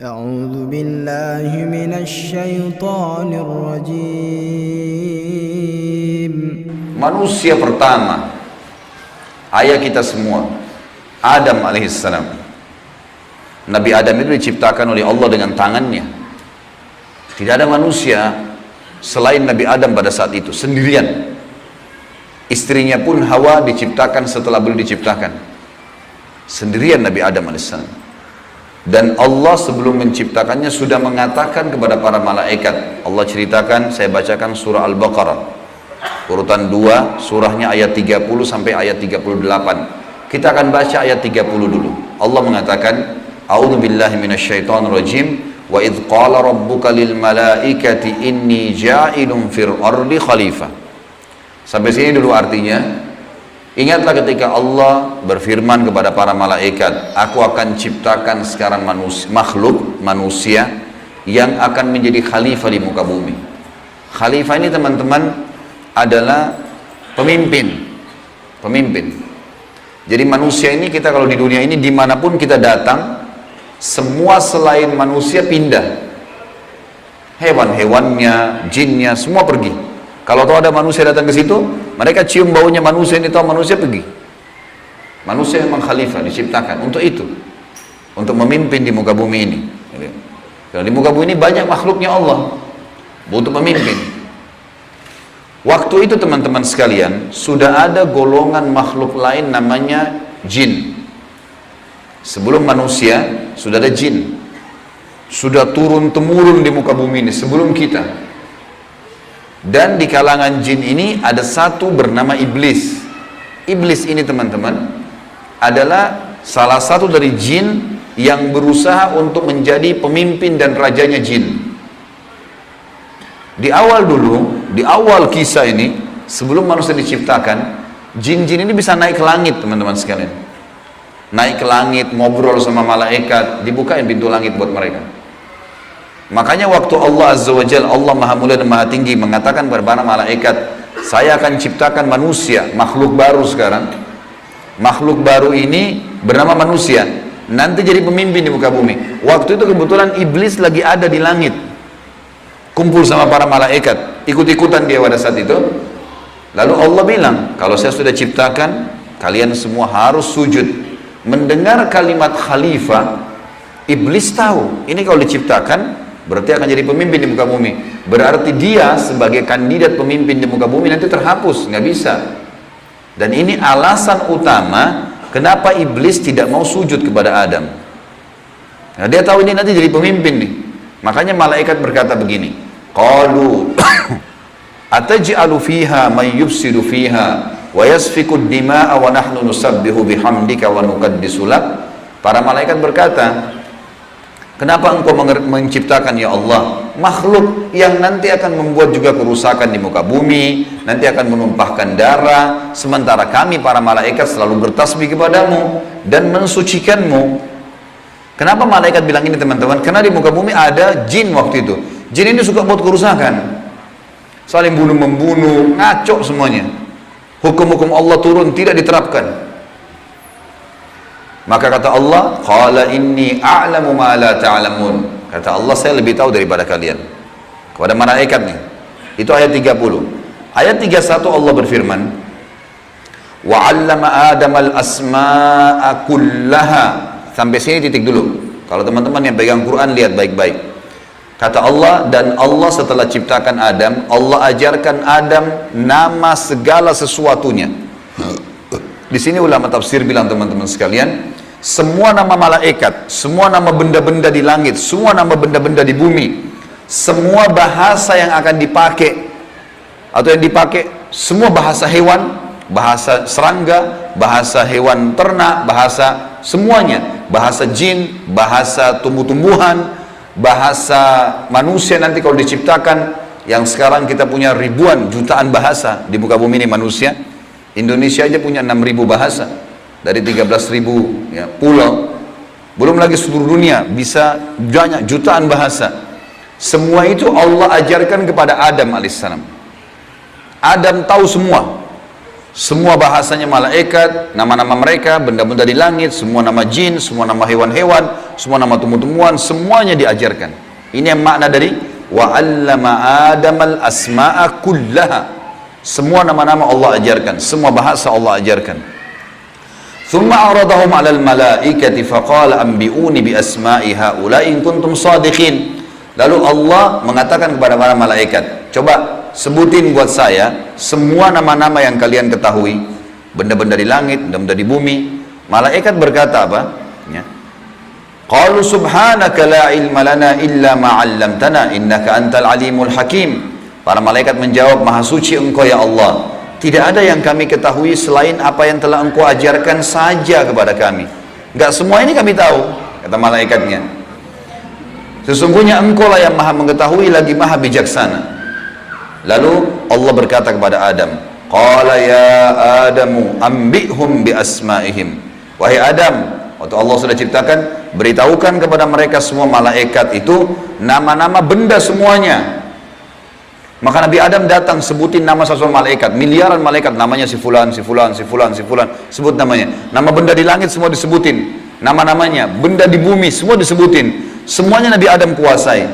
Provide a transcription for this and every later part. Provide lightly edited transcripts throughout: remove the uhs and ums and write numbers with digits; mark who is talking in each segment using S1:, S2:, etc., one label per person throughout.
S1: أعوذ بالله من الشيطان الرجيم.
S2: Manusia pertama, ayah kita semua, Adam alaihissalam. Nabi Adam itu diciptakan oleh Allah dengan tangannya. Tidak ada manusia selain Nabi Adam pada saat itu, sendirian. Istrinya pun Hawa diciptakan setelah beliau diciptakan. Sendirian Nabi Adam alaihissalam. Dan Allah sebelum menciptakannya sudah mengatakan kepada para malaikat. Allah ceritakan, saya bacakan surah Al-Baqarah urutan 2, surahnya ayat 30 sampai ayat 38. Kita akan baca ayat 30 dulu. Allah mengatakan, A'udzu billahi minasyaitonir rajim, wa idz qala rabbuka lil malaikati inni ja'ilun fil ardi khalifah. Sampai sini dulu artinya. Ingatlah ketika Allah berfirman kepada para malaikat, aku akan ciptakan sekarang makhluk manusia yang akan menjadi khalifah di muka bumi. Khalifah ini teman-teman adalah pemimpin. Jadi manusia ini, kita kalau di dunia ini dimanapun kita datang, semua selain manusia pindah. Hewan-hewannya, jinnya, semua pergi. Kalau tahu ada manusia datang ke situ, mereka cium baunya manusia, ini tahu manusia pergi. Manusia memang khalifah, diciptakan untuk itu, untuk memimpin di muka bumi ini. Karena di muka bumi ini banyak makhluknya Allah, butuh pemimpin. Waktu itu teman-teman sekalian, sudah ada golongan makhluk lain namanya jin. Sebelum manusia, sudah ada jin. Sudah turun-temurun di muka bumi ini, sebelum kita. Dan di kalangan jin ini ada satu bernama iblis. Iblis ini teman-teman adalah salah satu dari jin yang berusaha untuk menjadi pemimpin dan rajanya jin. Di awal dulu, di awal kisah ini, sebelum manusia diciptakan, jin-jin ini bisa naik ke langit teman-teman sekalian. Naik ke langit, ngobrol sama malaikat, dibukain pintu langit buat mereka. Makanya waktu Allah Azza wa Jalla, Allah Maha Mulia dan Maha Tinggi, mengatakan kepada para malaikat, saya akan ciptakan manusia, makhluk baru sekarang. Makhluk baru ini bernama manusia, nanti jadi pemimpin di muka bumi. Waktu itu kebetulan iblis lagi ada di langit, kumpul sama para malaikat, ikut-ikutan dia pada saat itu. Lalu Allah bilang, kalau saya sudah ciptakan, kalian semua harus sujud. Mendengar kalimat khalifah, iblis tahu, ini kalau diciptakan berarti akan jadi pemimpin di muka bumi. Berarti dia sebagai kandidat pemimpin di muka bumi nanti terhapus, nggak bisa. Dan ini alasan utama kenapa iblis tidak mau sujud kepada Adam. Nah, dia tahu ini nanti jadi pemimpin nih. Makanya malaikat berkata begini, qalu ataj'alu fiha may yufsidu fiha wa yasfiku ad-dima'a wa nahnu nusabbihu bihamdika wa nuqaddisu lak. Para malaikat berkata, kenapa engkau menciptakan ya Allah makhluk yang nanti akan membuat juga kerusakan di muka bumi, nanti akan menumpahkan darah, sementara kami para malaikat selalu bertasbih kepadamu dan mensucikanmu. Kenapa malaikat bilang ini teman-teman? Karena di muka bumi ada jin waktu itu. Jin ini suka buat kerusakan, saling bunuh-membunuh, ngaco semuanya. Hukum-hukum Allah turun, tidak diterapkan. Maka kata Allah, qala inni a'lamu ma la ta'lamun. Kata Allah, saya lebih tahu daripada kalian. Kepada malaikat nih. Itu ayat 30. Ayat 31 Allah berfirman, wa 'allama Adam al-asma'a kullaha. Sampai sini titik dulu. Kalau teman-teman yang pegang Quran lihat baik-baik. Kata Allah, dan Allah setelah ciptakan Adam, Allah ajarkan Adam nama segala sesuatunya. Di sini ulama tafsir bilang teman-teman sekalian, semua nama malaikat, semua nama benda-benda di langit, semua nama benda-benda di bumi, semua bahasa yang akan dipakai atau yang dipakai, semua bahasa hewan, bahasa serangga, bahasa hewan ternak, bahasa semuanya, bahasa jin, bahasa tumbuh-tumbuhan, bahasa manusia nanti kalau diciptakan, yang sekarang kita punya ribuan, jutaan bahasa di muka bumi ini manusia. Indonesia aja punya 6.000 bahasa dari 13.000 ya, pulau. Belum lagi seluruh dunia bisa banyak jutaan bahasa. Semua itu Allah ajarkan kepada Adam alaihissalam. Adam tahu semua. Semua bahasanya malaikat, nama-nama mereka, benda-benda di langit, semua nama jin, semua nama hewan-hewan, semua nama tumbuh-tumbuhan, semuanya diajarkan. Ini yang makna dari wa 'allama Adamal asma'a kullaha. Semua nama-nama Allah ajarkan, semua bahasa Allah ajarkan. Thumma aradahum 'alal malaikati faqala anbi'uni bi asma'i haula'i in kuntum shadiqin. Lalu Allah mengatakan kepada para malaikat, coba sebutin buat saya semua nama-nama yang kalian ketahui, benda-benda di langit, benda-benda di bumi. Malaikat berkata apa? Ya. Qalu subhanaka la ilma lana illa ma 'allamtana innaka antal alimul hakim. Para malaikat menjawab, maha suci engkau ya Allah, tidak ada yang kami ketahui selain apa yang telah engkau ajarkan saja kepada kami. Enggak semua ini kami tahu, kata malaikatnya. Sesungguhnya engkau lah yang maha mengetahui lagi maha bijaksana. Lalu Allah berkata kepada Adam, qala ya Adamu ambihum bi asma'ihim. Wahai Adam, waktu Allah sudah ciptakan, beritahukan kepada mereka semua malaikat itu nama-nama benda semuanya. Maka Nabi Adam datang sebutin nama sesuatu malaikat, miliaran malaikat, namanya si fulan, si fulan, si fulan, si fulan, sebut namanya. Nama benda di langit semua disebutin, nama-namanya, benda di bumi semua disebutin. Semuanya Nabi Adam kuasai.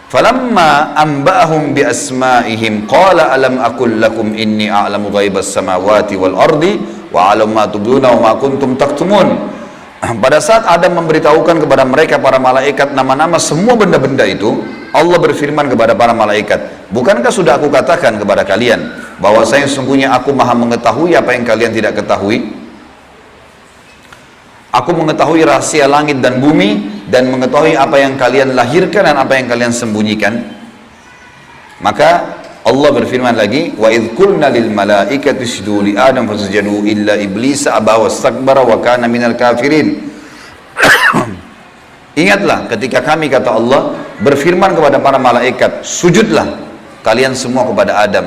S2: Falamma amba'ahum bi asma'ihim qala alam aqul lakum inni a'lamu ghaibas samawati wal ardi wa a'lamu ma tubduna wa ma kuntum taktumun. Pada saat Adam memberitahukan kepada mereka para malaikat nama-nama semua benda-benda itu, Allah berfirman kepada para malaikat, bukankah sudah aku katakan kepada kalian bahwa saya sesungguhnya aku maha mengetahui apa yang kalian tidak ketahui? Aku mengetahui rahasia langit dan bumi dan mengetahui apa yang kalian lahirkan dan apa yang kalian sembunyikan. Maka Allah berfirman lagi, wa idh qulna lil malaikati isjudu li Adam fasajadu illa iblis aba wastakbara wa kana minal kafirin. Ingatlah ketika kami, kata Allah, berfirman kepada para malaikat, sujudlah kalian semua kepada Adam.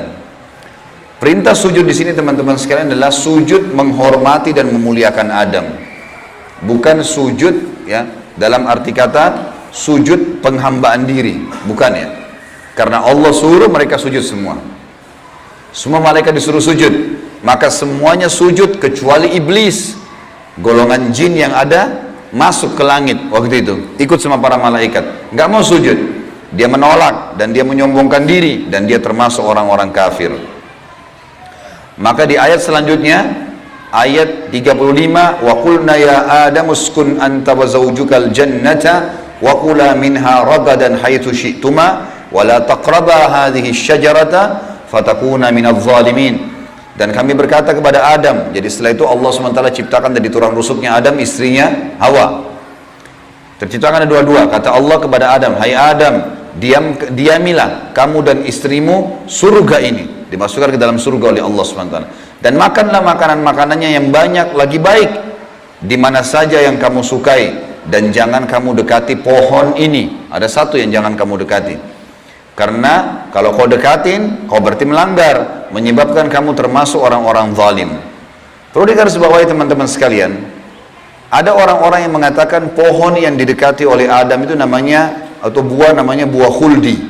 S2: Perintah sujud di sini teman-teman sekalian adalah sujud menghormati dan memuliakan Adam. Bukan sujud ya dalam arti kata sujud penghambaan diri, bukan ya. Karena Allah suruh mereka sujud semua. Semua malaikat disuruh sujud, maka semuanya sujud kecuali iblis. Golongan jin yang ada masuk ke langit waktu itu, ikut sama para malaikat, nggak mau sujud. Dia menolak dan dia menyombongkan diri dan dia termasuk orang-orang kafir. Maka di ayat selanjutnya, ayat 35, wa qulna ya Adam uskun anta wa zawjukal jannata wa kula minha ragadan haitsu syi'tuma wa la taqraba hadhihi syajarata fatakuna minadh zalimin. Dan kami berkata kepada Adam, jadi setelah itu Allah SWT ciptakan dari tulang rusuknya Adam istrinya Hawa. Terciptakan ada dua-dua. Kata Allah kepada Adam, hai Adam, diamilah kamu dan istrimu surga ini, dimasukkan ke dalam surga oleh Allah SWT. Dan makanlah makanan-makanannya yang banyak lagi baik di mana saja yang kamu sukai, dan jangan kamu dekati pohon ini. Ada satu yang jangan kamu dekati, karena kalau kau dekatin kau berarti melanggar, menyebabkan kamu termasuk orang-orang zalim. Perlu digarisbawahi teman-teman sekalian, ada orang-orang yang mengatakan pohon yang didekati oleh Adam itu namanya, atau buah namanya buah khuldi,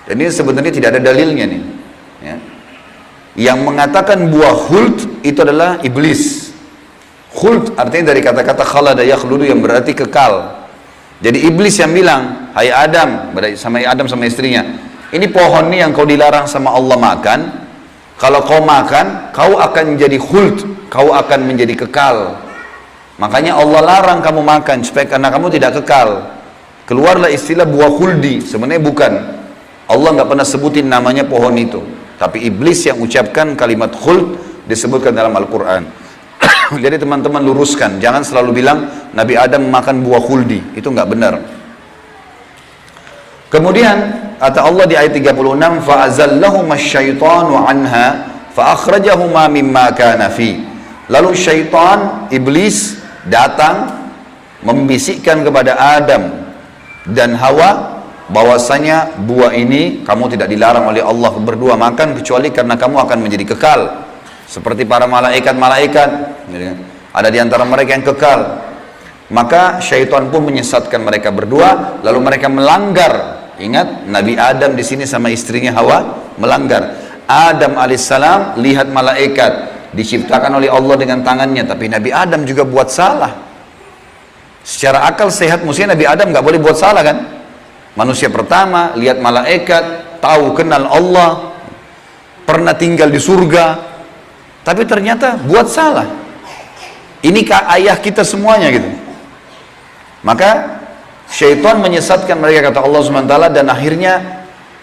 S2: dan ini sebenarnya tidak ada dalilnya nih ya. Yang mengatakan buah khuld itu adalah iblis. Khuld artinya dari kata-kata khalada yakhludu yang berarti kekal. Jadi iblis yang bilang, hai Adam, sama Adam sama istrinya, ini pohon nih yang kau dilarang sama Allah makan, kalau kau makan kau akan menjadi khuld, kau akan menjadi kekal. Makanya Allah larang kamu makan supaya karena kamu tidak kekal. Keluarlah istilah buah khuldi, sebenarnya bukan. Allah nggak pernah sebutin namanya pohon itu. Tapi iblis yang ucapkan kalimat khuld disebutkan dalam Al-Quran. Jadi teman-teman luruskan, jangan selalu bilang Nabi Adam makan buah khuldi, itu nggak benar. Kemudian kata Allah di ayat 36, fa'azallahuma syaitanu anha fa'akhrajahuma mimma kana fi. Lalu syaitan, iblis datang membisikkan kepada Adam dan Hawa bahwasanya buah ini kamu tidak dilarang oleh Allah berdua makan kecuali karena kamu akan menjadi kekal seperti para malaikat-malaikat. Ada di antara mereka yang kekal. Maka syaitan pun menyesatkan mereka berdua, lalu mereka melanggar. Ingat, Nabi Adam di sini sama istrinya Hawa melanggar. Adam alaihissalam lihat malaikat diciptakan oleh Allah dengan tangannya, tapi Nabi Adam juga buat salah. Secara akal sehat mestinya Nabi Adam nggak boleh buat salah kan? Manusia pertama lihat malaikat, tahu kenal Allah, pernah tinggal di surga, tapi ternyata buat salah. Ini ayah kita semuanya gitu. Maka syaitan menyesatkan mereka, kata Allah SWT, dan akhirnya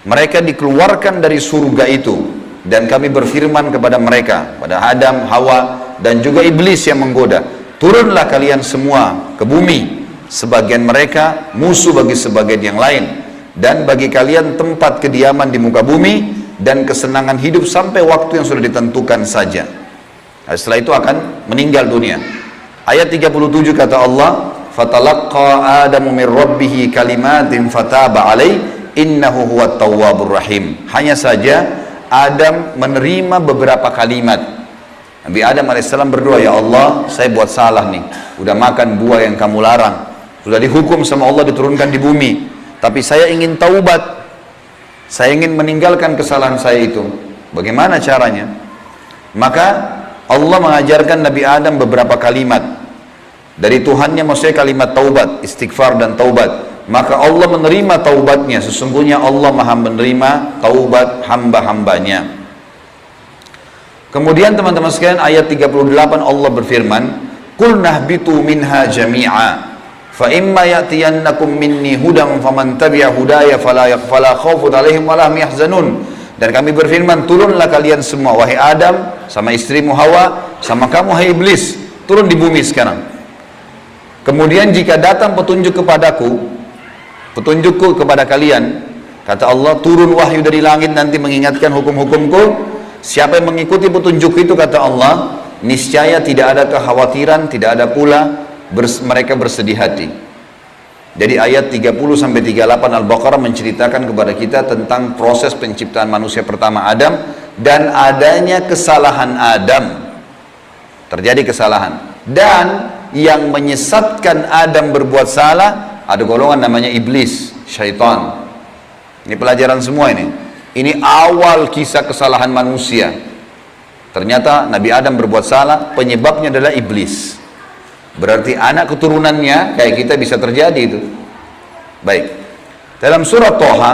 S2: mereka dikeluarkan dari surga itu, dan kami berfirman kepada mereka, pada Adam, Hawa, dan juga iblis yang menggoda, turunlah kalian semua ke bumi, sebagian mereka musuh bagi sebagian yang lain, dan bagi kalian tempat kediaman di muka bumi dan kesenangan hidup sampai waktu yang sudah ditentukan saja. Nah, setelah itu akan meninggal dunia. Ayat 37 kata Allah, fatalaqqa Adamu min rabbih kalimatin fataba alaihi innahu huwat tawwabur rahim. Hanya saja Adam menerima beberapa kalimat. Nabi Adam alaihissalam berdoa, ya Allah, saya buat salah nih, udah makan buah yang kamu larang, sudah dihukum sama Allah diturunkan di bumi, tapi saya ingin taubat, saya ingin meninggalkan kesalahan saya itu. Bagaimana caranya? Maka Allah mengajarkan Nabi Adam beberapa kalimat dari Tuhannya, maksudnya kalimat taubat, istighfar dan taubat. Maka Allah menerima taubatnya. Sesungguhnya Allah maha menerima taubat hamba-hambanya. Kemudian teman-teman sekalian, ayat 38 Allah berfirman, qul nahbitu minha jami'a fa imma ya'tiyannakum minni hudan faman tabi'a hudaya fala khaufun 'alaihim wa la hum yahzanun. Dan kami berfirman, turunlah kalian semua, wahai Adam, sama istrimu Hawa, sama kamu hai iblis, turun di bumi sekarang. Kemudian jika datang petunjuk kepadaku, petunjukku kepada kalian, kata Allah, turun wahyu dari langit nanti mengingatkan hukum-hukumku. Siapa yang mengikuti petunjuk itu, kata Allah, niscaya tidak ada kekhawatiran, tidak ada pula mereka bersedih hati. Jadi ayat 30-38 Al-Baqarah menceritakan kepada kita tentang proses penciptaan manusia pertama Adam dan adanya kesalahan Adam. Terjadi kesalahan, dan yang menyesatkan Adam berbuat salah ada golongan namanya iblis, syaitan. Ini pelajaran semua ini. Ini awal kisah kesalahan manusia. Ternyata Nabi Adam berbuat salah, penyebabnya adalah iblis. Berarti anak keturunannya kayak kita bisa terjadi itu. Baik. Dalam surat Thaha,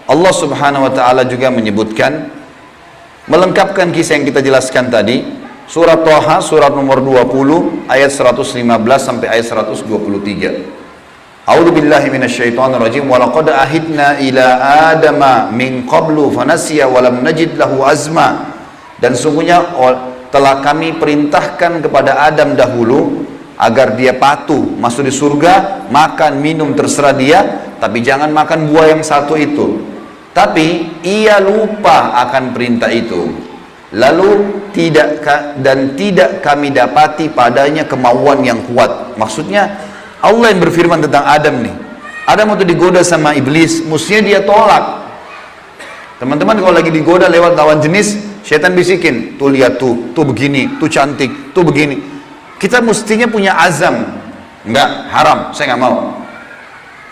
S2: Allah Subhanahu wa taala juga menyebutkan, melengkapkan kisah yang kita jelaskan tadi. Surat Thaha, surat nomor 20, ayat 115 sampai ayat 123. A'udzu billahi minasyaitonir rajim. Wa laqad ahidna ila adama min qablu fanasiya wa lam najid lahu azma. Dan sungguhnya telah kami perintahkan kepada Adam dahulu agar dia patuh masuk di surga, makan minum terserah dia, tapi jangan makan buah yang satu itu. Tapi ia lupa akan perintah itu. Lalu tidak kami dapati padanya kemauan yang kuat. Maksudnya Allah yang berfirman tentang Adam nih. Adam waktu digoda sama iblis, mestinya dia tolak. Teman-teman kalau lagi digoda lewat lawan jenis, syaitan bisikin, tuh lihat tuh begini, tuh cantik, tuh begini. Kita mestinya punya azam, enggak, haram, saya nggak mau.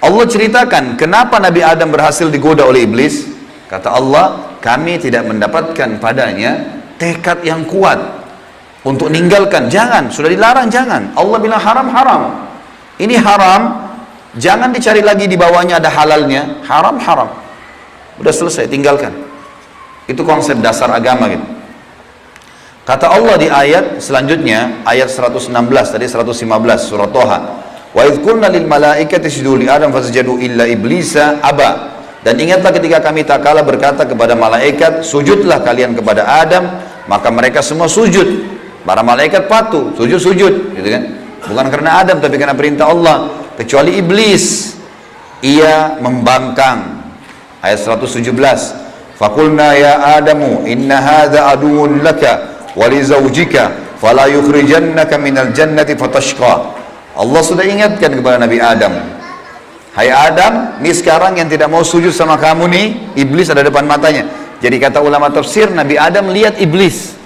S2: Allah ceritakan kenapa Nabi Adam berhasil digoda oleh iblis. Kata Allah, kami tidak mendapatkan padanya tekad yang kuat untuk meninggalkan. Jangan, sudah dilarang jangan. Allah bilang haram, haram. Ini haram, jangan dicari lagi di bawahnya ada halalnya. Haram, haram. Udah selesai, tinggalkan. Itu konsep dasar agama gitu. Kata Allah di ayat selanjutnya, ayat 116 tadi 115 surat Thaha. Wa idz qulna lil malaikati isjudu li Adam fasajadu illa iblisa aba. Dan ingatlah ketika kami tak kala berkata kepada malaikat, sujudlah kalian kepada Adam, maka mereka semua sujud. Para malaikat patuh, sujud, gitu kan? Bukan karena Adam tapi karena perintah Allah, kecuali iblis. Ia membangkang. Ayat 117. Faqulna ya Adamu inna hadza aduwwun laka wa li zawjika fala yukhrijannaka minal jannati fatashqa. Allah sudah ingatkan kepada Nabi Adam, hai Adam, ini sekarang yang tidak mau sujud sama kamu nih, iblis ada depan matanya. Jadi kata ulama tafsir, Nabi Adam lihat iblis,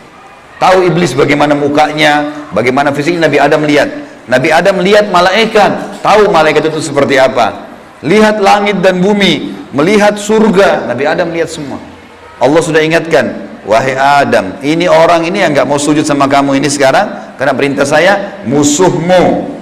S2: tahu iblis bagaimana mukanya, bagaimana fisiknya. Nabi Adam lihat. Nabi Adam lihat malaikat, tahu malaikat itu seperti apa. Lihat langit dan bumi, melihat surga, Nabi Adam lihat semua. Allah sudah ingatkan, wahai Adam, ini orang ini yang nggak mau sujud sama kamu ini sekarang, karena perintah saya, musuhmu.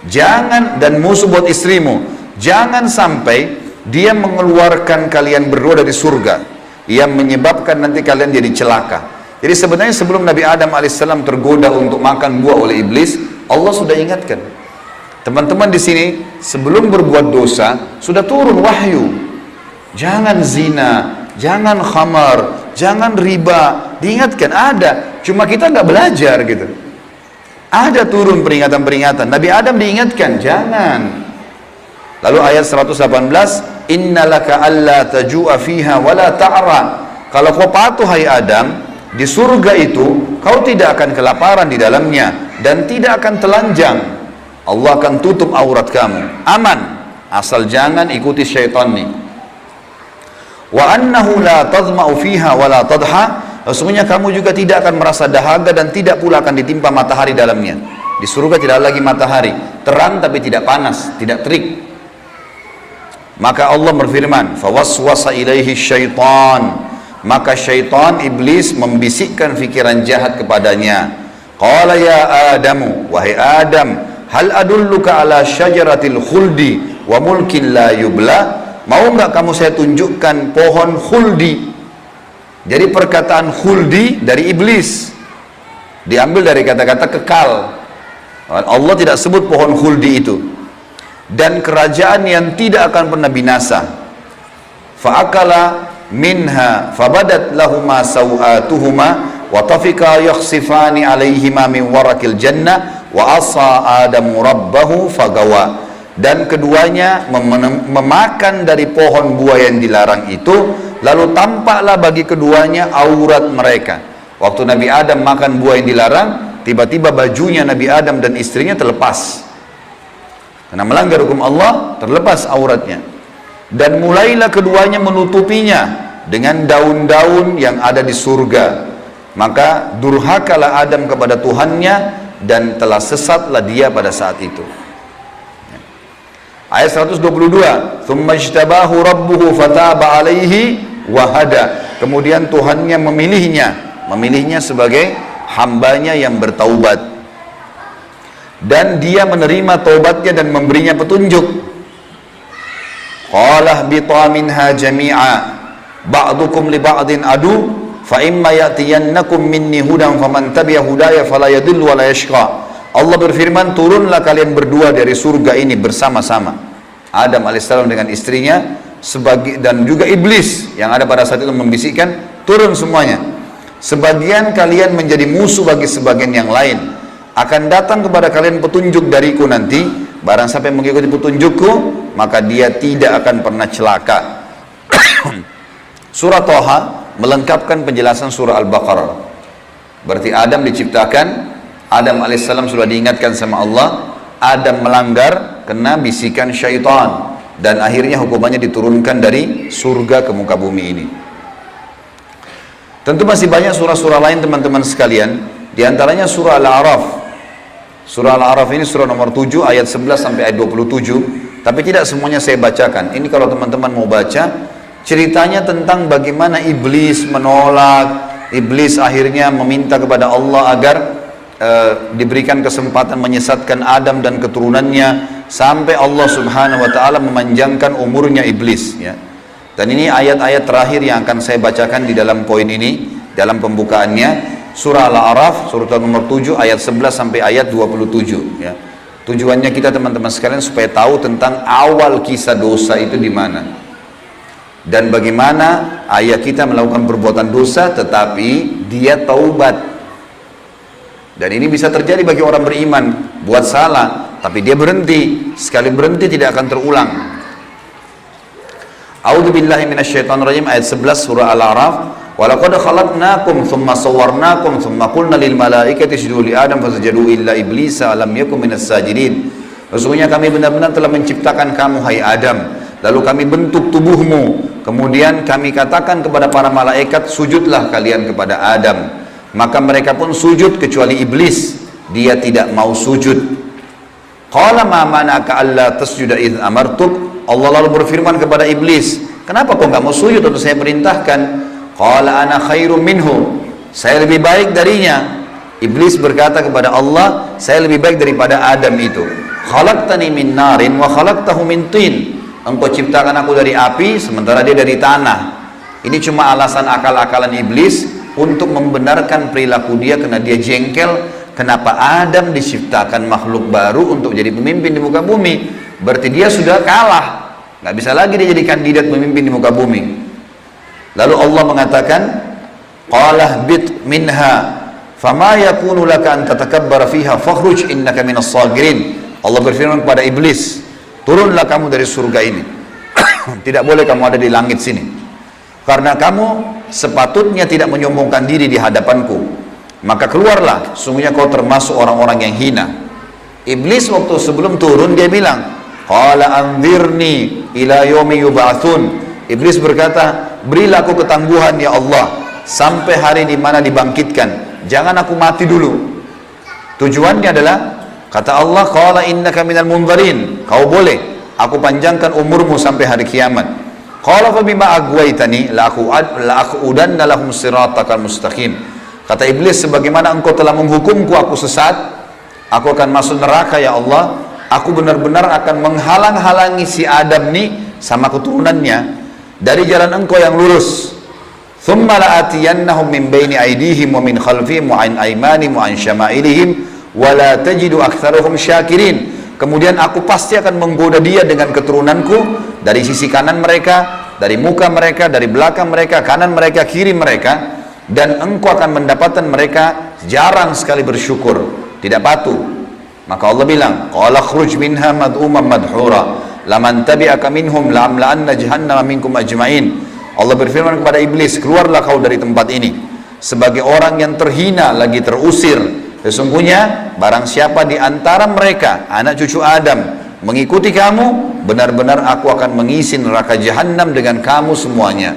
S2: Jangan, dan musuh buat istrimu. Jangan sampai dia mengeluarkan kalian berdua dari surga, yang menyebabkan nanti kalian jadi celaka. Jadi sebenarnya sebelum Nabi Adam alaihissalam tergoda untuk makan buah oleh iblis, Allah sudah ingatkan. Teman-teman di sini sebelum berbuat dosa sudah turun wahyu. Jangan zina, jangan khamar, jangan riba. Diingatkan ada, cuma kita nggak belajar gitu. Ada turun peringatan-peringatan. Nabi Adam diingatkan, jangan. Lalu ayat 118, innalaka alla taju'a fiha wala ta'ra. Kalau kau patuh hai Adam, di surga itu kau tidak akan kelaparan di dalamnya dan tidak akan telanjang. Allah akan tutup aurat kamu, aman, asal jangan ikuti syaitan nih. Wa annahu la tadma'u fiha wa la tadha. Sesungguhnya kamu juga tidak akan merasa dahaga dan tidak pula akan ditimpa matahari dalamnya. Di surga tidak lagi matahari, terang tapi tidak panas, tidak terik. Maka Allah berfirman, fawaswasa ilaihi syaitan. Maka syaitan, iblis, membisikkan fikiran jahat kepadanya. Qala ya Adamu, wahai Adam, hal adulluka ala syajaratil khuldi wa mulkin la yubla. Mau nggak kamu saya tunjukkan pohon khuldi? Jadi perkataan khuldi dari iblis, diambil dari kata-kata kekal. Allah tidak sebut pohon khuldi itu. Dan kerajaan yang tidak akan pernah binasa. Fa'akala minha fabadat lahuma sawatuhuma wa tafika yakhsifani alaihima min warakil jannah wa asa adamu rabbahu fagawa. Dan keduanya memakan dari pohon buah yang dilarang itu, lalu tampaklah bagi keduanya aurat mereka. Waktu Nabi Adam makan buah yang dilarang, tiba-tiba bajunya Nabi Adam dan istrinya terlepas karena melanggar hukum Allah, terlepas auratnya. Dan mulailah keduanya menutupinya dengan daun-daun yang ada di surga. Maka durhakalah Adam kepada Tuhannya dan telah sesatlah dia pada saat itu. Ayat 122, "Tsumma ijtabahu rabbuhu fataba 'alaihi wa hada." Kemudian Tuhannya memilihnya sebagai hambanya yang bertaubat. Dan dia menerima taubatnya dan memberinya petunjuk. Qala bita minha jami'a ba'dukum li ba'din adu fa imma ya'tiyannakum minni hudan faman tabi'a hudaya fala yadhillu wa la yashqa. Allah berfirman, turunlah kalian berdua dari surga ini bersama-sama. Adam alaihissalam dengan istrinya dan juga iblis yang ada pada saat itu membisikkan, turun semuanya. Sebagian kalian menjadi musuh bagi sebagian yang lain. Akan datang kepada kalian petunjuk dariku nanti, barang siapa yang mengikuti petunjukku, maka dia tidak akan pernah celaka. Surah Thaha melengkapkan penjelasan surah Al-Baqarah. Berarti Adam diciptakan, Adam alaihissalam sudah diingatkan sama Allah, Adam melanggar kena bisikan syaitan, dan akhirnya hukumannya diturunkan dari surga ke muka bumi ini. Tentu masih banyak surah-surah lain teman-teman sekalian, di antaranya surah Al-A'raf. Surah Al-A'raf ini surah nomor 7 ayat 11 sampai ayat 27, tapi tidak semuanya saya bacakan. Ini kalau teman-teman mau baca, ceritanya tentang bagaimana iblis menolak, iblis akhirnya meminta kepada Allah agar diberikan kesempatan menyesatkan Adam dan keturunannya, sampai Allah Subhanahu wa taala memanjangkan umurnya iblis, ya. Dan ini ayat-ayat terakhir yang akan saya bacakan di dalam poin ini, dalam pembukaannya. Surah Al-A'raf, surah nomor 7 ayat 11 sampai ayat 27, ya. Tujuannya kita teman-teman sekalian supaya tahu tentang awal kisah dosa itu di mana. Dan bagaimana ayah kita melakukan perbuatan dosa tetapi dia taubat. Dan ini bisa terjadi bagi orang beriman, buat salah tapi dia berhenti, sekali berhenti tidak akan terulang. A'udzubillahi minasyaitonirrajim, ayat 11 surah Al-A'raf. Walaqad khalaqnakum thumma sawwarnakum thumma qulna lil malaikati isjudu li Adam fasajadu illa iblisa lam yakun minas sajidin. Sesungguhnya kami benar-benar telah menciptakan kamu hai Adam, lalu kami bentuk tubuhmu, kemudian kami katakan kepada para malaikat, sujudlah kalian kepada Adam. Maka mereka pun sujud kecuali iblis, dia tidak mau sujud. Qala ma mana'aka alla tasjuda idh amartuk. Allah lalu berfirman kepada iblis, kenapa kau nggak mau sujud waktu saya perintahkan? Qala ana khairum minhu, saya lebih baik darinya. Iblis berkata kepada Allah, saya lebih baik daripada Adam itu. Khalaqtani min narin wa khalaqtahu min tin, engkau ciptakan aku dari api sementara dia dari tanah. Ini cuma alasan akal-akalan iblis untuk membenarkan perilaku dia, karena dia jengkel kenapa Adam diciptakan makhluk baru untuk jadi pemimpin di muka bumi. Berarti dia sudah kalah, nggak bisa lagi dia jadi kandidat pemimpin di muka bumi. Lalu Allah mengatakan, qala bit minha fama yakunu laka an tatakabbara fiha fakhruj innaka minas sagirin. Allah berfirman kepada iblis, turunlah kamu dari surga ini. Tidak boleh kamu ada di langit sini, karena kamu sepatutnya tidak menyombongkan diri di hadapanku. Maka keluarlah, sungguhnya kau termasuk orang-orang yang hina. Iblis waktu sebelum turun dia bilang, qala anzirni ila yaumi yub'atsun. Iblis berkata, berilah aku ketangguhan ya Allah sampai hari di mana dibangkitkan. Jangan aku mati dulu. Tujuannya adalah, kata Allah, qala innaka minal munzarin, kau boleh aku panjangkan umurmu sampai hari kiamat. Qala fa bima aghwaytani la aqudanna lahum siratakal mustaqim. Kata iblis, sebagaimana engkau telah menghukumku aku sesat, aku akan masuk neraka ya Allah. Aku benar-benar akan menghalang-halangi si Adam nih sama keturunannya dari jalan engkau yang lurus. Thumma la'atiyannahum min baini aydihim wa min khalfihim wa an aymanihim wa an syama'ilihim wa la tajidu aktsaruhum syakirin. Kemudian aku pasti akan menggoda dia dengan keturunanku dari sisi kanan mereka, dari muka mereka, dari belakang mereka, kanan mereka, kiri mereka, dan engkau akan mendapatkan mereka jarang sekali bersyukur, tidak patuh. Maka Allah bilang, qala khruj minha mad'uman madhura laman tabi'aka minhum la'amla'anna jahannama minkum ajma'in. Allah berfirman kepada iblis, keluarlah kau dari tempat ini sebagai orang yang terhina lagi terusir. Sesungguhnya barang siapa di antara mereka anak cucu Adam mengikuti kamu, benar-benar aku akan mengisi neraka jahanam dengan kamu semuanya.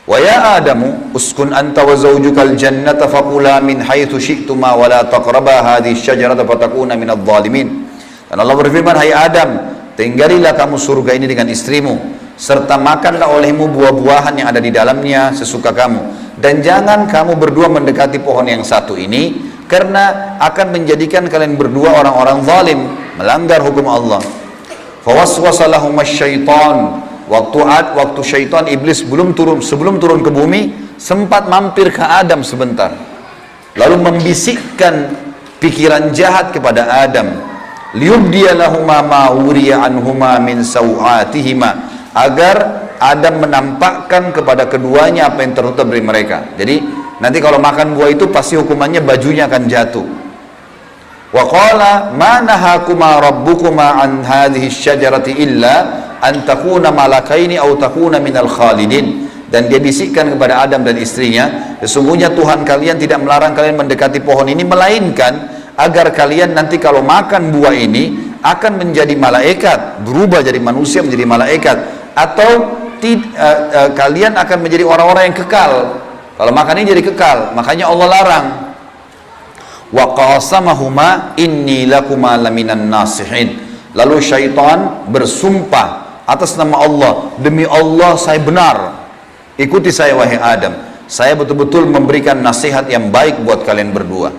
S2: Wa ya Adamu uskun anta wa zawjukal jannata faqula min haitsu syi'tuma wa la taqraba hadhihi syajarata fatakuna minadh dhalimin. Dan Allah berfirman, hai Adam, tinggalilah kamu surga ini dengan istrimu, serta makanlah olehmu buah-buahan yang ada di dalamnya sesuka kamu, dan jangan kamu berdua mendekati pohon yang satu ini, karena akan menjadikan kalian berdua orang-orang zalim, melanggar hukum Allah. Fawaswasa lahum syaitan, waktu syaitan iblis sebelum turun ke bumi sempat mampir ke Adam sebentar, lalu membisikkan pikiran jahat kepada Adam, liyubdiya lahuma ma wuriya anhuma min sawatihima, agar Adam menampakkan kepada keduanya apa yang tertutup dari mereka. Jadi nanti kalau makan buah itu pasti hukumannya bajunya akan jatuh. Wa qala ma nahakuma rabbukuma an hadhihi syajarati illa an takuna malakaini aw takuna minal khalidin. Dan dia bisikkan kepada Adam dan istrinya, sesungguhnya Tuhan kalian tidak melarang kalian mendekati pohon ini, melainkan agar kalian nanti kalau makan buah ini akan menjadi malaikat, berubah jadi manusia menjadi malaikat, atau kalian akan menjadi orang-orang yang kekal. Kalau makan ini jadi kekal, makanya Allah larang. Wa qasamahuma inni lakuma laminan nasihin. Lalu syaitan bersumpah atas nama Allah, demi Allah saya benar, ikuti saya wahai Adam, saya betul-betul memberikan nasihat yang baik buat kalian berdua.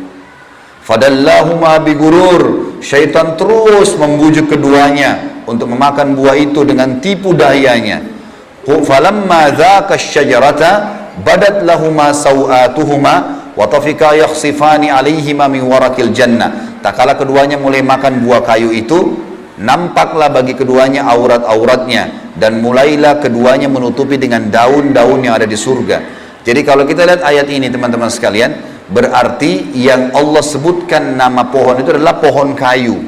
S2: Fadallahuma bigurur, syaitan terus membujuk keduanya untuk memakan buah itu dengan tipu dayanya. Falamma dzaka syajarata badat lahuma sawatuhuma wa tafika yakhsifani alaihima min warakil jannah. Tak kala keduanya mulai makan buah kayu itu, nampaklah bagi keduanya aurat-auratnya, dan mulailah keduanya menutupi dengan daun-daun yang ada di surga. Jadi kalau kita lihat ayat ini teman-teman sekalian, berarti yang Allah sebutkan nama pohon itu adalah pohon kayu.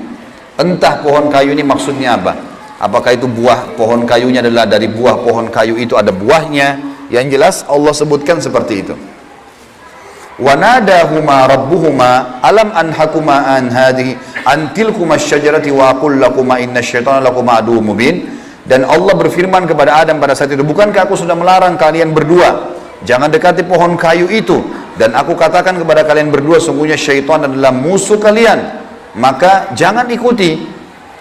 S2: Entah pohon kayu ini maksudnya apa, apakah itu buah pohon kayunya adalah dari buah pohon kayu itu ada buahnya, yang jelas Allah sebutkan seperti itu. Wa nadahuma rabbuhuma alam anhakuma an hadhihi an tilkuma syajarati wa aqul lakuma innasyaitan lakuma aduwwum mubin. Dan Allah berfirman kepada Adam pada saat itu, bukankah aku sudah melarang kalian berdua jangan dekati pohon kayu itu, dan aku katakan kepada kalian berdua sungguhnya syaitan adalah musuh kalian, maka jangan ikuti.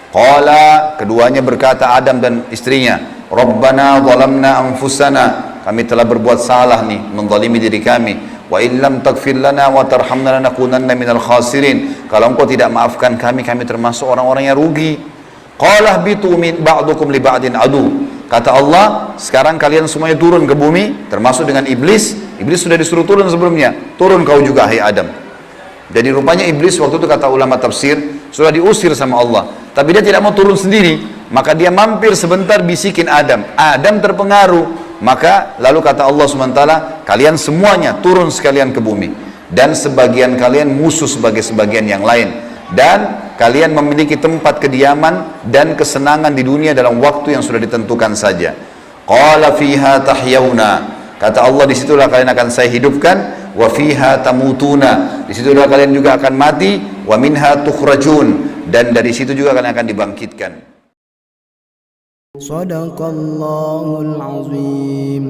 S2: Qala, keduanya berkata Adam dan istrinya, Rabbana zalamna anfusana kami telah berbuat salah nih, menzalimi diri kami. Wa illam taghfir lana wa tarhamna lanakunanna minal khasirin. Kalau engkau tidak maafkan kami, kami termasuk orang-orang yang rugi. Qala bitu min ba'dukum li ba'din adu. Kata Allah, sekarang kalian semuanya turun ke bumi, termasuk dengan iblis. Iblis sudah disuruh turun sebelumnya. Turun kau juga, hai Adam. Jadi rupanya iblis waktu itu, kata ulama tafsir, sudah diusir sama Allah. Tapi dia tidak mau turun sendiri. Maka dia mampir sebentar bisikin Adam. Adam terpengaruh. Maka lalu kata Allah SWT, kalian semuanya turun sekalian ke bumi. Dan sebagian kalian musuh sebagai sebagian yang lain. Dan kalian memiliki tempat kediaman dan kesenangan di dunia dalam waktu yang sudah ditentukan saja. Qala fiha tahyawna. Kata Allah, disitulah kalian akan saya hidupkan. Wa fiha tamutuna. Disitulah kalian juga akan mati. Wa minha tukhrajun. Dan dari situ juga kalian akan dibangkitkan.
S1: Sadaqallahul azim.